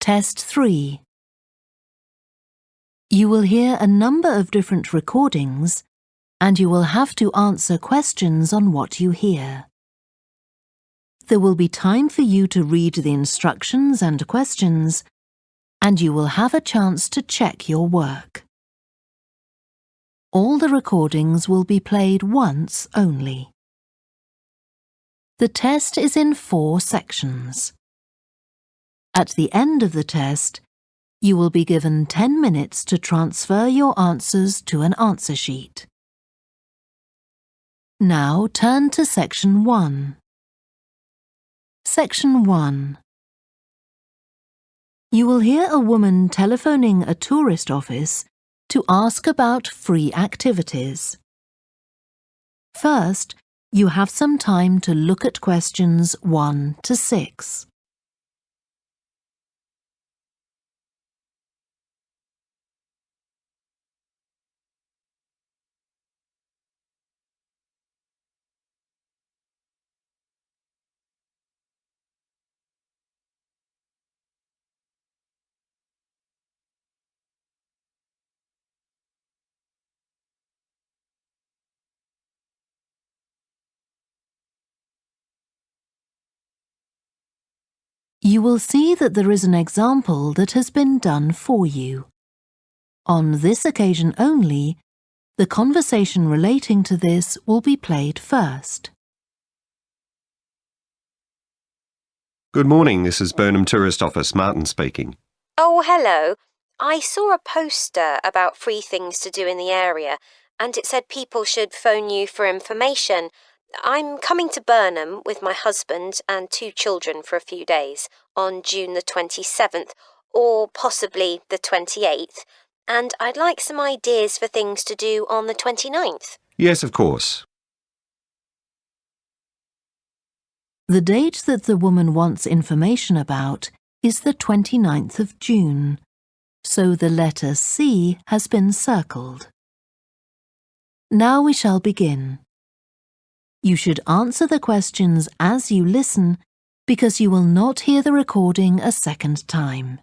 Test 3. You will hear a number of different recordings, and you will have to answer questions on what you hear. There will be time for you to read the instructions and questions, and you will have a chance to check your work. All the recordings will be played once only. The test is in 4 sections. At the end of the test, you will be given 10 minutes to transfer your answers to an answer sheet. Now turn to Section 1. Section 1. You will hear a woman telephoning a tourist office to ask about free activities. First, you have some time to look at questions 1 to 6. You will see that there is an example that has been done for you. On this occasion only, the conversation relating to this will be played first. Good morning, this is Burnham Tourist Office, Martin speaking. Oh, hello. I saw a poster about free things to do in the area, and it said people should phone you for information. I'm coming to Burnham with my husband and 2 children for a few days on June the 27th, or possibly the 28th, and I'd like some ideas for things to do on the 29th. Yes, of course. The date that the woman wants information about is the 29th of June, so the letter C has been circled. Now we shall begin. You should answer the questions as you listen because you will not hear the recording a second time.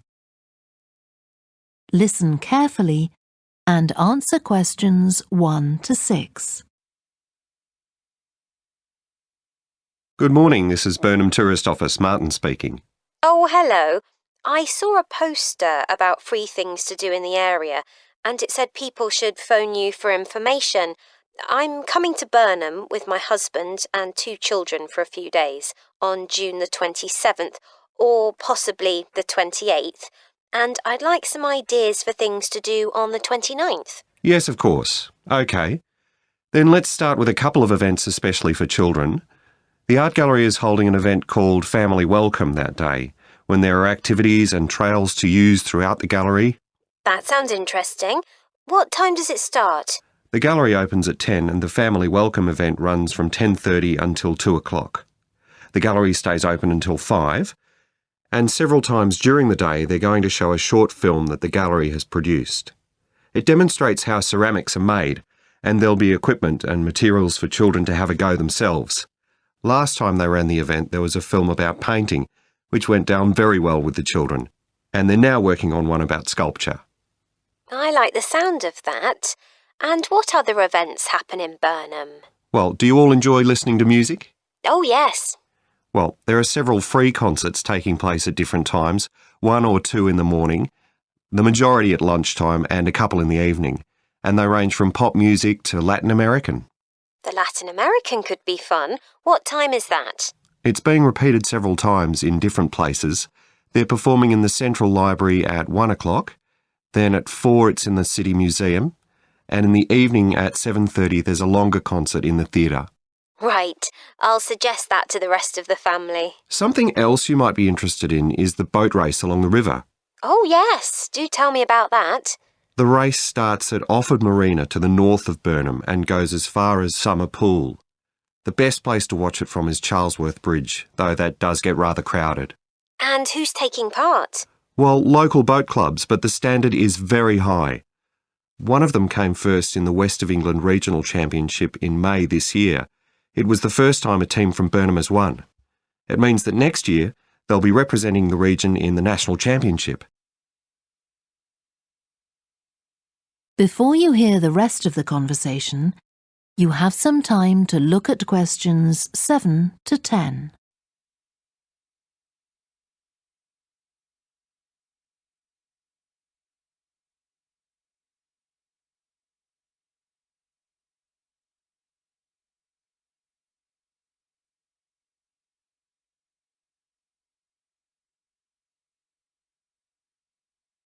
Listen carefully and answer questions 1 to 6. Good morning, this is Burnham Tourist Office, Martin speaking. Oh, hello. I saw a poster about free things to do in the area, and it said people should phone you for information. I'm coming to Burnham with my husband and 2 children for a few days on June the 27th, or possibly the 28th, and I'd like some ideas for things to do on the 29th. Yes, of course. OK. Then let's start with a couple of events especially for children. The art gallery is holding an event called Family Welcome that day, when there are activities and trails to use throughout the gallery. That sounds interesting. What time does it start? The gallery opens at 10 and the Family Welcome event runs from 10:30 until 2 o'clock. The gallery stays open until 5, and several times during the day they're going to show a short film that the gallery has produced. It demonstrates how ceramics are made, and there'll be equipment and materials for children to have a go themselves. Last time they ran the event there was a film about painting, which went down very well with the children, and they're now working on one about sculpture. I like the sound of that. And what other events happen in Burnham? Well, do you all enjoy listening to music? Oh, yes. Well, there are several free concerts taking place at different times, 1 or 2 in the morning, the majority at lunchtime and a couple in the evening, and they range from pop music to Latin American. The Latin American could be fun. What time is that? It's being repeated several times in different places. They're performing in the Central Library at 1 o'clock, then at 4 it's in the City Museum, and in the evening at 7:30 there's a longer concert in the theatre. Right. I'll suggest that to the rest of the family. Something else you might be interested in is the boat race along the river. Oh, yes. Do tell me about that. The race starts at Offord Marina to the north of Burnham and goes as far as Summer Pool. The best place to watch it from is Charlesworth Bridge, though that does get rather crowded. And who's taking part? Well, local boat clubs, but the standard is very high. One of them came first in the West of England Regional Championship in May this year. It was the first time a team from Burnham has won. It means that next year They'll be representing the region in the National Championship. Before you hear the rest of the conversation, you have some time to look at questions 7 to 10.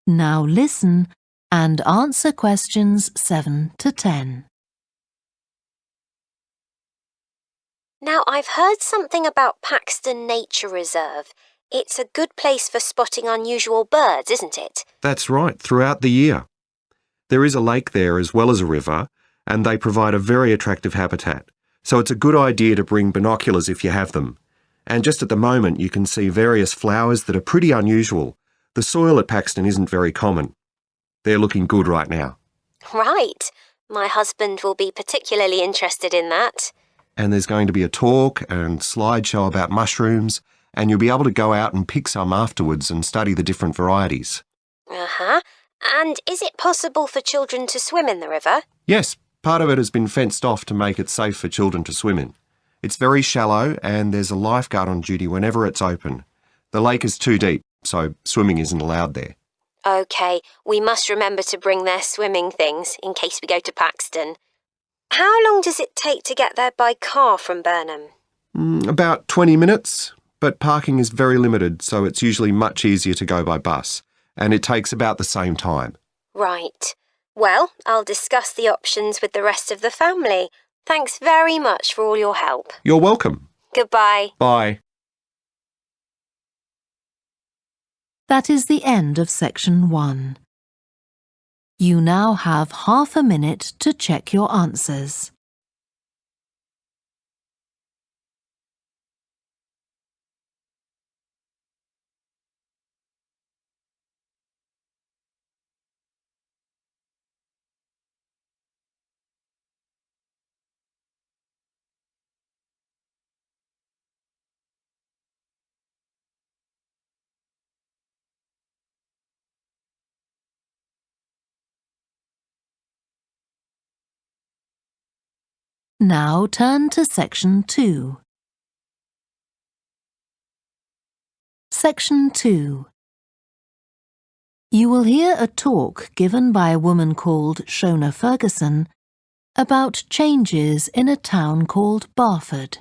Now listen and answer questions 7 to 10. Now, I've heard something about Paxton Nature Reserve. It's a good place for spotting unusual birds, isn't it? That's right, throughout the year. There is a lake there as well as a river, and they provide a very attractive habitat. So it's a good idea to bring binoculars if you have them. And just at the moment you can see various flowers that are pretty unusual. The soil at Paxton isn't very common. They're looking good right now. Right. My husband will be particularly interested in that. And there's going to be a talk and slideshow about mushrooms, and you'll be able to go out and pick some afterwards and study the different varieties. Uh-huh. And is it possible for children to swim in the river? Yes, part of it has been fenced off to make it safe for children to swim in. It's very shallow and there's a lifeguard on duty whenever it's open. The lake is too deep, so swimming isn't allowed there. OK, we must remember to bring their swimming things in case we go to Paxton. How long does it take to get there by car from Burnham? About 20 minutes, but parking is very limited, so it's usually much easier to go by bus, and it takes about the same time. Right. Well, I'll discuss the options with the rest of the family. Thanks very much for all your help. You're welcome. Goodbye. Bye. That is the end of section 1. You now have half a minute to check your answers. Now turn to section 2. Section 2. You will hear a talk given by a woman called Shona Ferguson about changes in a town called Barford.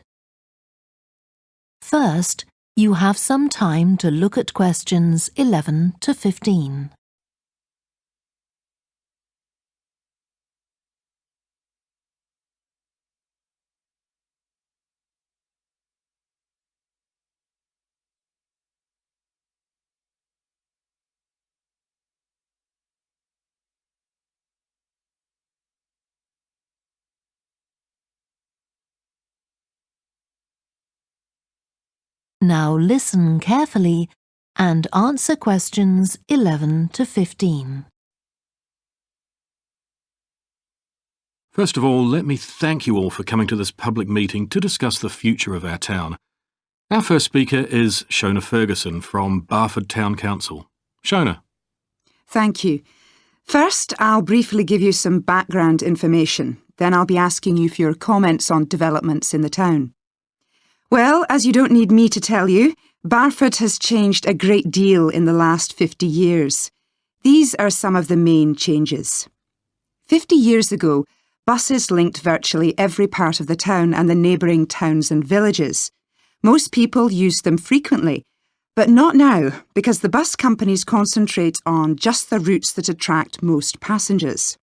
First, you have some time to look at questions 11 to 15. Now listen carefully and answer questions 11 to 15. First of all, let me thank you all for coming to this public meeting to discuss the future of our town. Our first speaker is Shona Ferguson from Barford Town Council. Shona. Thank you. First, I'll briefly give you some background information. Then I'll be asking you for your comments on developments in the town. Well, as you don't need me to tell you, Barford has changed a great deal in the last 50 years. These are some of the main changes. 50 years ago, buses linked virtually every part of the town and the neighbouring towns and villages. Most people used them frequently, but not now, because the bus companies concentrate on just the routes that attract most passengers.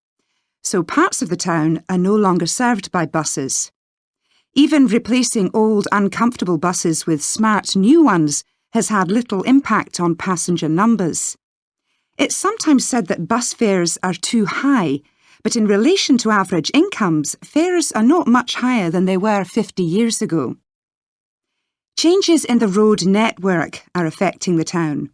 So parts of the town are no longer served by buses. Even replacing old, uncomfortable buses with smart new ones has had little impact on passenger numbers. It's sometimes said that bus fares are too high, but in relation to average incomes, fares are not much higher than they were 50 years ago. Changes in the road network are affecting the town.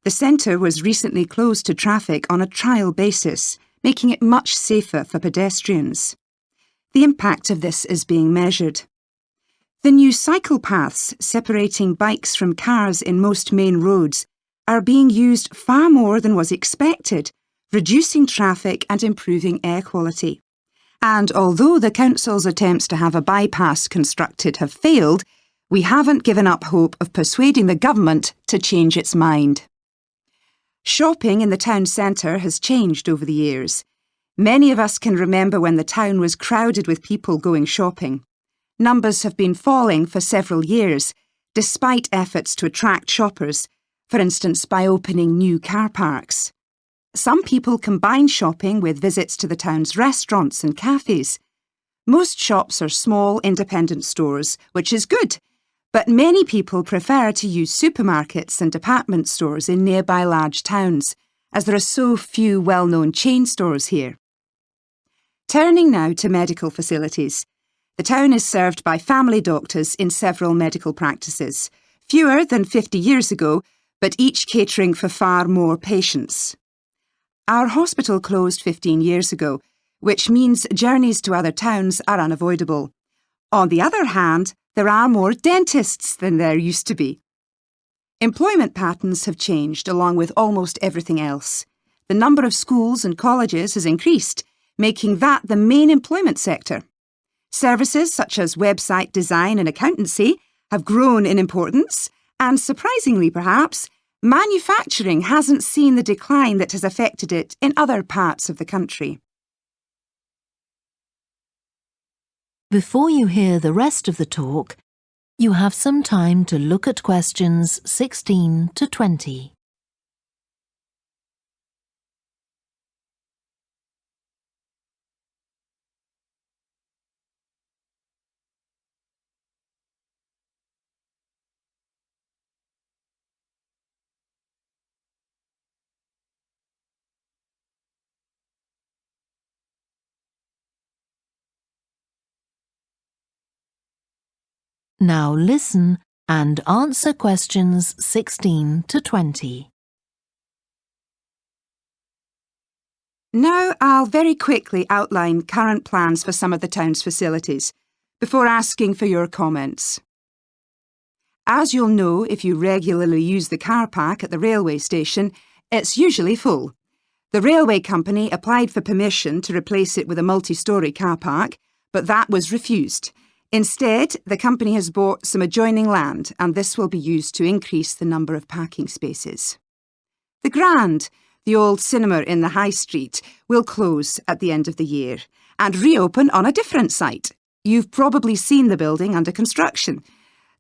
The centre was recently closed to traffic on a trial basis, making it much safer for pedestrians. The impact of this is being measured. The new cycle paths separating bikes from cars in most main roads are being used far more than was expected, reducing traffic and improving air quality. And although the council's attempts to have a bypass constructed have failed, we haven't given up hope of persuading the government to change its mind. Shopping in the town centre has changed over the years. Many of us can remember when the town was crowded with people going shopping. Numbers have been falling for several years, despite efforts to attract shoppers, for instance by opening new car parks. Some people combine shopping with visits to the town's restaurants and cafes. Most shops are small, independent stores, which is good, but many people prefer to use supermarkets and department stores in nearby large towns, as there are so few well-known chain stores here. Turning now to medical facilities. The town is served by family doctors in several medical practices, fewer than 50 years ago, but each catering for far more patients. Our hospital closed 15 years ago, which means journeys to other towns are unavoidable. On the other hand, there are more dentists than there used to be. Employment patterns have changed along with almost everything else. The number of schools and colleges has increased, making that the main employment sector. Services such as website design and accountancy have grown in importance, and surprisingly perhaps, manufacturing hasn't seen the decline that has affected it in other parts of the country. Before you hear the rest of the talk, you have some time to look at questions 16 to 20. Now listen and answer questions 16 to 20. Now I'll very quickly outline current plans for some of the town's facilities, before asking for your comments. As you'll know if you regularly use the car park at the railway station, it's usually full. The railway company applied for permission to replace it with a multi-storey car park, but that was refused. Instead, the company has bought some adjoining land, and this will be used to increase the number of parking spaces. The Grand, the old cinema in the High Street, will close at the end of the year and reopen on a different site. You've probably seen the building under construction.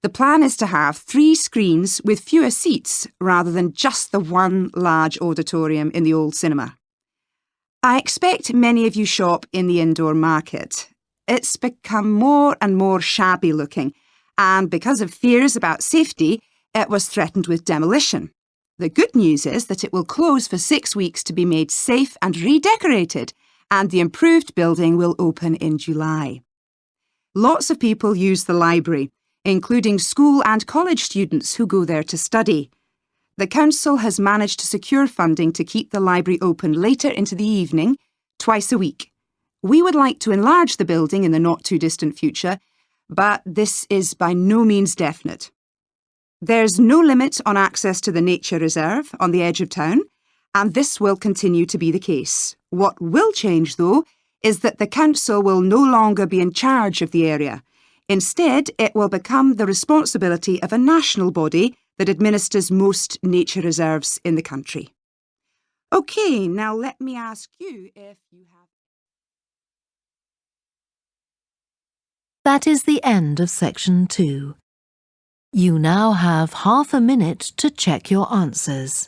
The plan is to have 3 screens with fewer seats rather than just the one large auditorium in the old cinema. I expect many of you shop in the indoor market. It's become more and more shabby looking, and because of fears about safety, it was threatened with demolition. The good news is that it will close for 6 weeks to be made safe and redecorated, and the improved building will open in July. Lots of people use the library, including school and college students who go there to study. The council has managed to secure funding to keep the library open later into the evening, twice a week. We would like to enlarge the building in the not-too-distant future, but this is by no means definite. There's no limit on access to the nature reserve on the edge of town, and this will continue to be the case. What will change, though, is that the council will no longer be in charge of the area. Instead, it will become the responsibility of a national body that administers most nature reserves in the country. OK, now let me ask you if you have... That is the end of section 2. You now have half a minute to check your answers.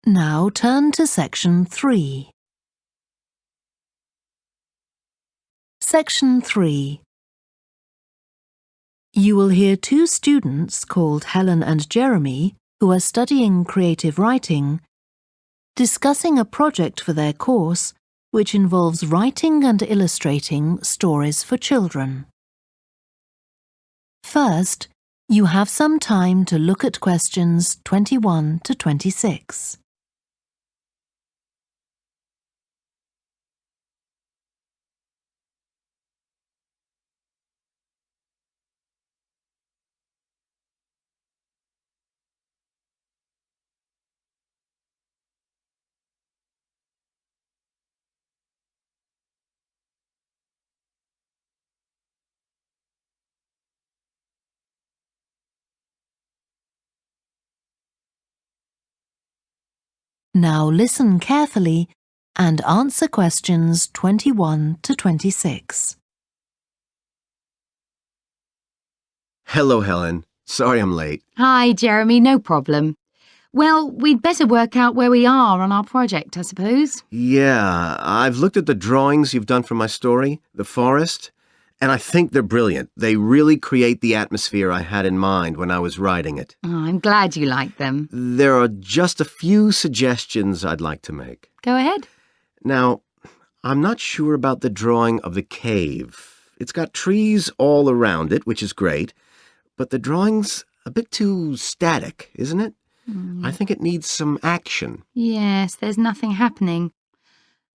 Now turn to section 3. Section 3. You will hear two students called Helen and Jeremy, who are studying creative writing, discussing a project for their course which involves writing and illustrating stories for children. First, you have some time to look at questions 21 to 26. Now listen carefully and answer questions 21 to 26. Hello, Helen. Sorry I'm late. Hi, Jeremy, no problem. Well, we'd better work out where we are on our project, I suppose. Yeah, I've looked at the drawings you've done for my story, The Forest, and I think they're brilliant. They really create the atmosphere I had in mind when I was writing it. Oh, I'm glad you like them. There are just a few suggestions I'd like to make. Go ahead. Now, I'm not sure about the drawing of the cave. It's got trees all around it, which is great, but the drawing's a bit too static, isn't it? I think it needs some action. Yes, there's nothing happening.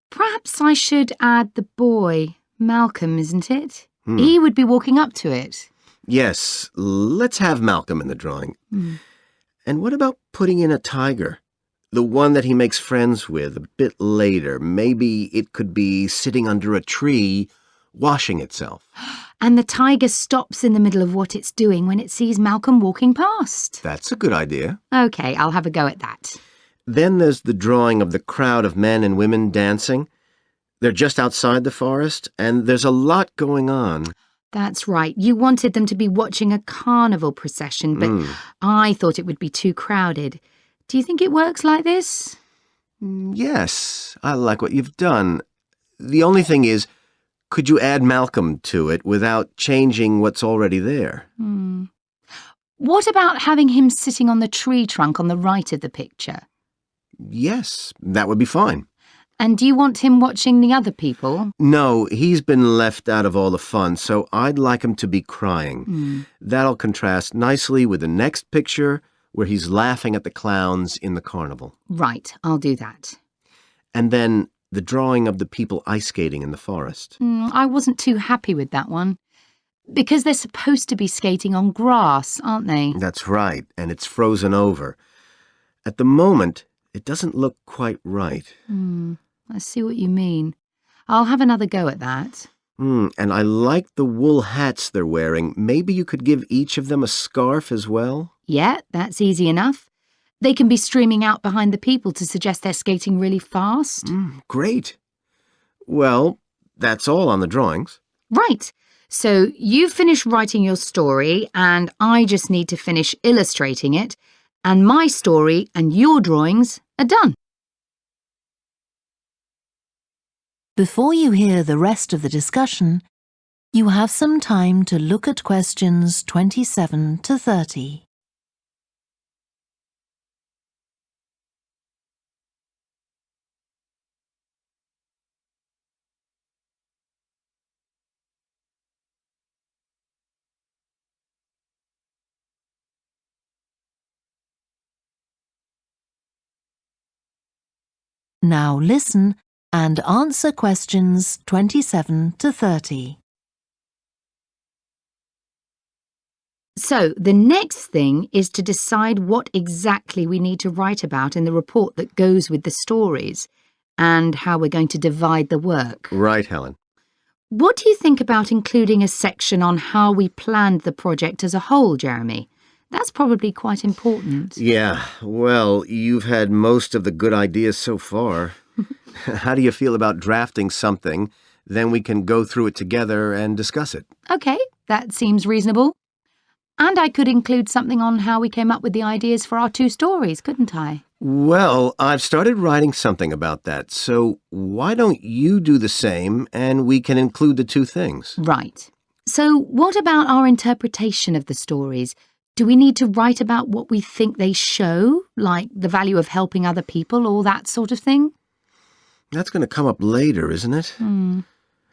Perhaps I should add the boy, Malcolm, isn't it? He would be walking up to it. Yes, let's have Malcolm in the drawing. And what about putting in a tiger? The one that he makes friends with a bit later. Maybe it could be sitting under a tree, washing itself. And the tiger stops in the middle of what it's doing when it sees Malcolm walking past. That's a good idea. OK, I'll have a go at that. Then there's the drawing of the crowd of men and women dancing. They're just outside the forest, and there's a lot going on. That's right. You wanted them to be watching a carnival procession, but I thought it would be too crowded. Do you think it works like this? Yes, I like what you've done. The only thing is, could you add Malcolm to it without changing what's already there? What about having him sitting on the tree trunk on the right of the picture? Yes, that would be fine. And do you want him watching the other people? No, he's been left out of all the fun, so I'd like him to be crying. That'll contrast nicely with the next picture where he's laughing at the clowns in the carnival. Right, I'll do that. And then the drawing of the people ice skating in the forest. I wasn't too happy with that one. Because they're supposed to be skating on grass, aren't they? That's right, and it's frozen over. At the moment, it doesn't look quite right. I see what you mean. I'll have another go at that. And I like the wool hats they're wearing. Maybe you could give each of them a scarf as well? Yeah, that's easy enough. They can be streaming out behind the people to suggest they're skating really fast. Great. Well, that's all on the drawings. Right. So you've finished writing your story and I just need to finish illustrating it, and my story and your drawings are done. Before you hear the rest of the discussion, you have some time to look at questions 27 to 30. Now listen and answer questions 27 to 30. So the next thing is to decide what exactly we need to write about in the report that goes with the stories and how we're going to divide the work. Right, Helen. What do you think about including a section on how we planned the project as a whole, Jeremy? That's probably quite important. Yeah, well, you've had most of the good ideas so far. How do you feel about drafting something? Then we can go through it together and discuss it. OK, that seems reasonable. And I could include something on how we came up with the ideas for our two stories, couldn't I? Well, I've started writing something about that, so why don't you do the same and we can include the two things? Right. So what about our interpretation of the stories? Do we need to write about what we think they show, like the value of helping other people or that sort of thing? That's going to come up later, isn't it?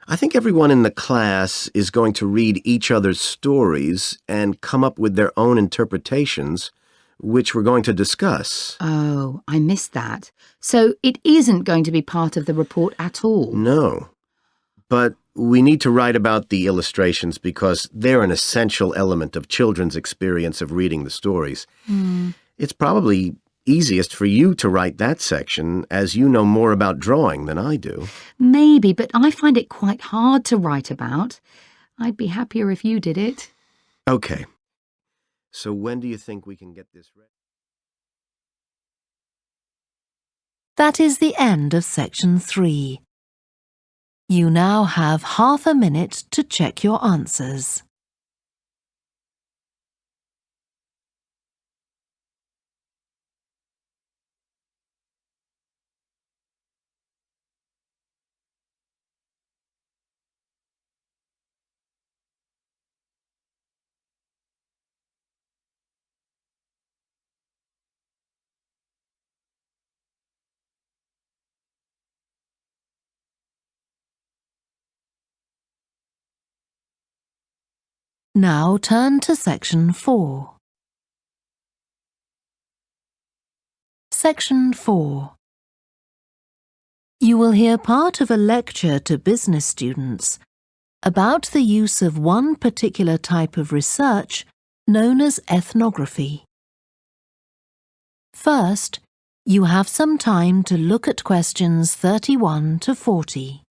I think everyone in the class is going to read each other's stories and come up with their own interpretations, which we're going to discuss. Oh, I missed that. So it isn't going to be part of the report at all? No. But we need to write about the illustrations because they're an essential element of children's experience of reading the stories. It's probably easiest for you to write that section, as you know more about drawing than I do. Maybe, but I find it quite hard to write about. I'd be happier if you did it. Okay. So when do you think we can get this ready? That is the end of section 3. You now have half a minute to check your answers. Now turn to section 4. Section 4. You will hear part of a lecture to business students about the use of one particular type of research known as ethnography. First, you have some time to look at questions 31 to 40.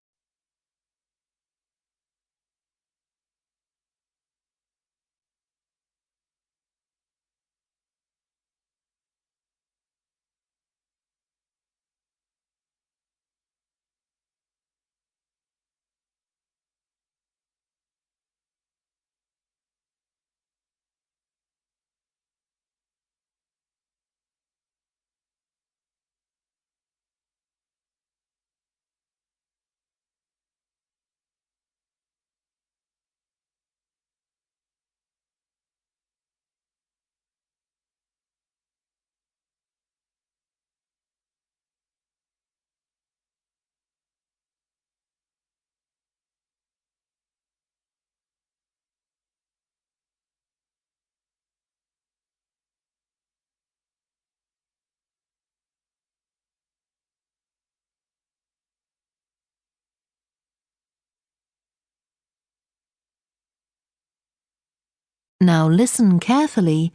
Now listen carefully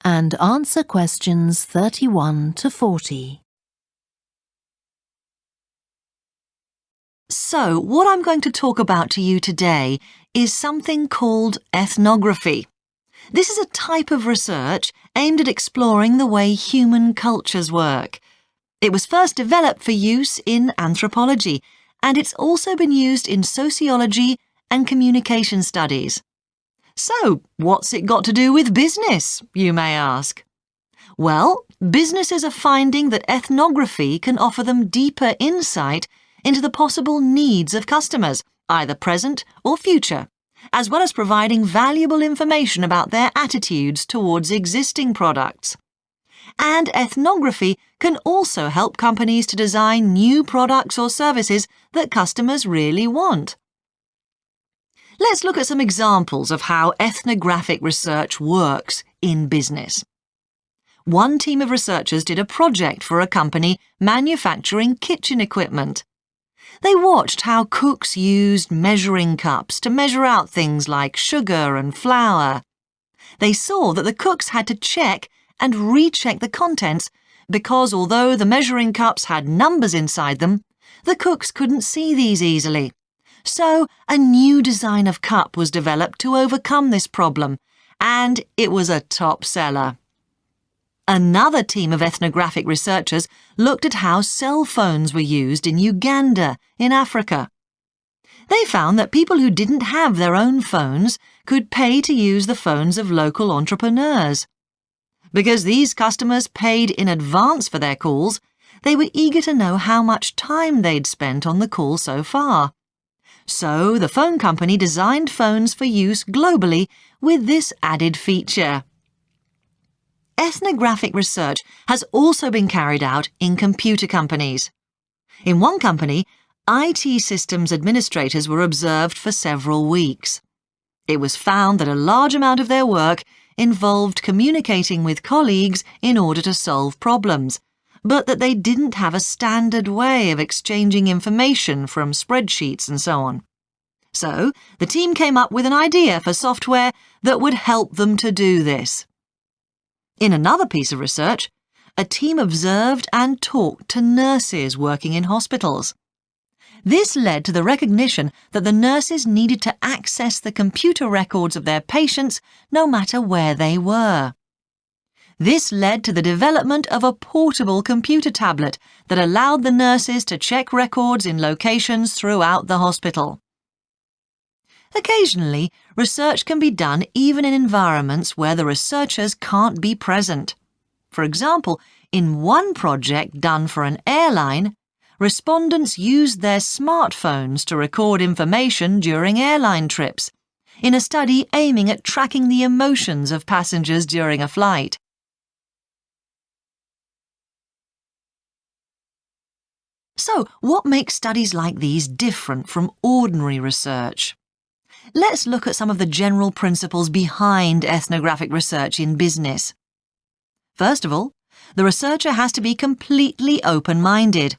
and answer questions 31 to 40. So, what I'm going to talk about to you today is something called ethnography. This is a type of research aimed at exploring the way human cultures work. It was first developed for use in anthropology, and it's also been used in sociology and communication studies. So, what's it got to do with business, you may ask? Well, businesses are finding that ethnography can offer them deeper insight into the possible needs of customers, either present or future, as well as providing valuable information about their attitudes towards existing products. And ethnography can also help companies to design new products or services that customers really want. Let's look at some examples of how ethnographic research works in business. One team of researchers did a project for a company manufacturing kitchen equipment. They watched how cooks used measuring cups to measure out things like sugar and flour. They saw that the cooks had to check and recheck the contents because although the measuring cups had numbers inside them, the cooks couldn't see these easily. So a new design of cup was developed to overcome this problem, and it was a top seller. Another team of ethnographic researchers looked at how cell phones were used in Uganda, in Africa. They found that people who didn't have their own phones could pay to use the phones of local entrepreneurs. Because these customers paid in advance for their calls, they were eager to know how much time they'd spent on the call so far. So the phone company designed phones for use globally with this added feature. Ethnographic research has also been carried out in computer companies. In one company, IT systems administrators were observed for several weeks. It was found that a large amount of their work involved communicating with colleagues in order to solve problems, but that they didn't have a standard way of exchanging information from spreadsheets and so on. So, the team came up with an idea for software that would help them to do this. In another piece of research, a team observed and talked to nurses working in hospitals. This led to the recognition that the nurses needed to access the computer records of their patients no matter where they were. This led to the development of a portable computer tablet that allowed the nurses to check records in locations throughout the hospital. Occasionally, research can be done even in environments where the researchers can't be present. For example, in one project done for an airline, respondents used their smartphones to record information during airline trips, in a study aiming at tracking the emotions of passengers during a flight. So, what makes studies like these different from ordinary research? Let's look at some of the general principles behind ethnographic research in business. First of all, the researcher has to be completely open-minded.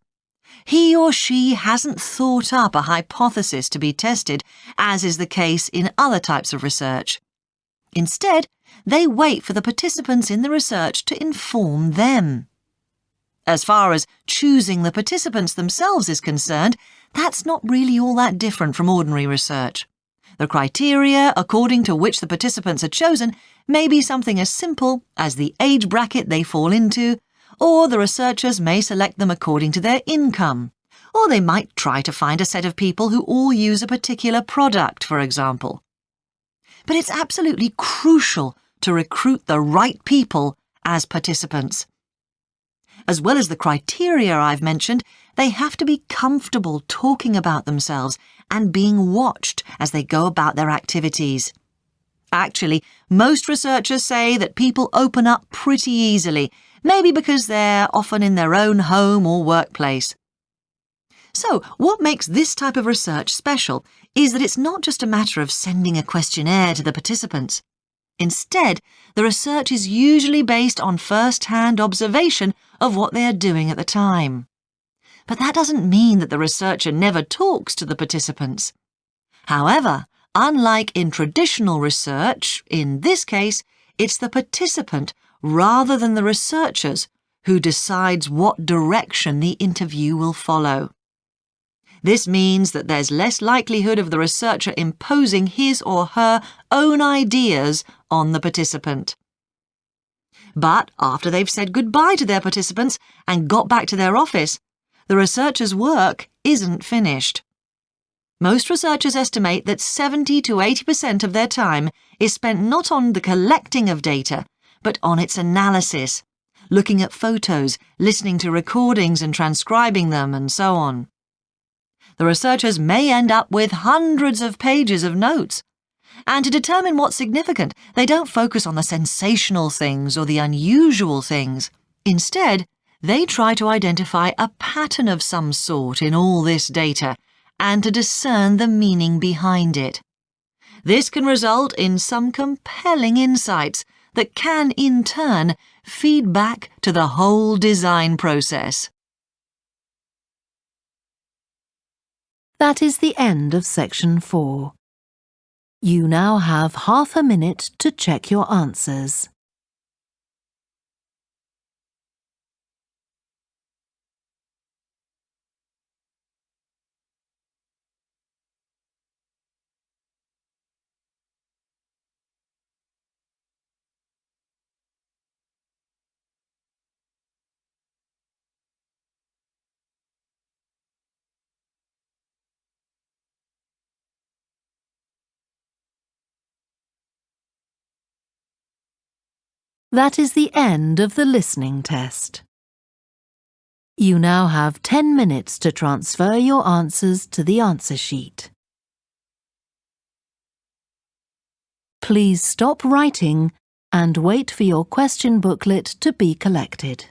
He or she hasn't thought up a hypothesis to be tested, as is the case in other types of research. Instead, they wait for the participants in the research to inform them. As far as choosing the participants themselves is concerned, that's not really all that different from ordinary research. The criteria according to which the participants are chosen may be something as simple as the age bracket they fall into, or the researchers may select them according to their income, or they might try to find a set of people who all use a particular product, for example. But it's absolutely crucial to recruit the right people as participants. As well as the criteria I've mentioned, they have to be comfortable talking about themselves and being watched as they go about their activities. Actually, most researchers say that people open up pretty easily, maybe because they're often in their own home or workplace. So, what makes this type of research special is that it's not just a matter of sending a questionnaire to the participants. Instead, the research is usually based on first-hand observation of what they are doing at the time. But that doesn't mean that the researcher never talks to the participants. However, unlike in traditional research, in this case, it's the participant rather than the researchers who decides what direction the interview will follow. This means that there's less likelihood of the researcher imposing his or her own ideas on the participant. But after they've said goodbye to their participants and got back to their office, the researcher's work isn't finished. Most researchers estimate that 70 to 80% of their time is spent not on the collecting of data, but on its analysis, looking at photos, listening to recordings and transcribing them, and so on. The researchers may end up with hundreds of pages of notes. And to determine what's significant, they don't focus on the sensational things or the unusual things. Instead, they try to identify a pattern of some sort in all this data and to discern the meaning behind it. This can result in some compelling insights that can, in turn, feed back to the whole design process. That is the end of section 4. You now have half a minute to check your answers. That is the end of the listening test. You now have 10 minutes to transfer your answers to the answer sheet. Please stop writing and wait for your question booklet to be collected.